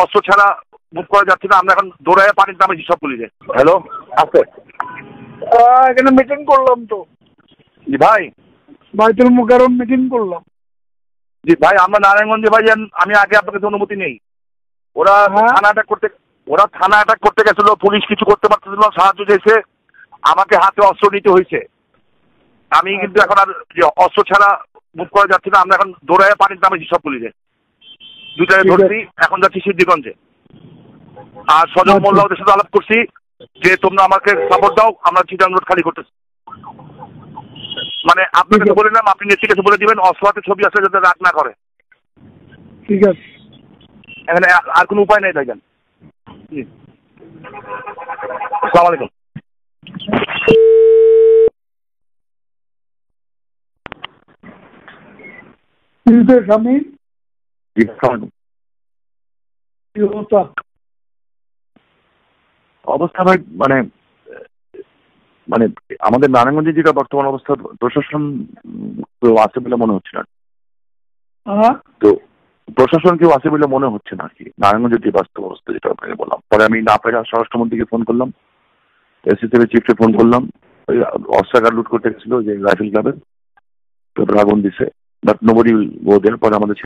অস্ত্র ছাড়া মুভ করা যাচ্ছে না। আমরা এখন দৌড়ায় পানির নামেছি সব পুলিশে। হ্যালো, আছে এখানে মিটিং করলাম তো। জি ভাই, বাইতুল মুকাররম মিটিং করলাম। জি ভাই, আমরা নারায়ণগঞ্জে ভাই, আমি আগে আপনার কাছে অনুমতি নেই। ওরা থানা অ্যাটাক করতে গেছিল, পুলিশ কিছু করতে পারতেছিল না, সাহায্য চেয়েছে, আমাকে হাতে অস্ত্র নিতে হয়েছে। আমি কিন্তু এখন আর অস্ত্র ছাড়া মুভ করা যাচ্ছে না। আমরা এখন দৌড়ায় পানির নামেছি সব পুলিশে। দুটায় ধরছি, এখন যাচ্ছি সিদ্ধিগঞ্জে। আর সজল মোল্লা ওদের সাথে আলাপ করছি যে তোমরা আমাকে সাপোর্ট দাও, আমরা চিটাং রোড খালি করতেছি। মানে আপনার কাছে বলে নাম, আপনি নেত্রীর কাছে বলে দিবেন অস্ত্র হাতে ছবি আসলে যাতে রাগ না করে। ঠিক আছে, এখানে আর কোনো উপায় নেই ভাইজান। জি, আসসালামু আলাইকুম। স্বামী অবস্থা ভাই, মানে মানে আমাদের নারায়ণগঞ্জে যেটা বর্তমান অবস্থা, প্রশাসন তো আছে বলে মনে হচ্ছে না। তো প্রশাসন কেউ আছে বলে মনে হচ্ছে না আর কি, নারায়ণগঞ্জের যে বাস্তব অবস্থা যেটা আপনাকে বললাম। পরে আমি না পেরে স্বরাষ্ট্রমন্ত্রীকে ফোন করলাম, এসিসিবি চিফকে ফোন করলাম। ওই অস্ত্রাগার লুট করতে গেছিল যে রাইফেল ক্লাবের, আগুন দিছে, বাট নোবডি গো দেয়ার। পরে আমাদের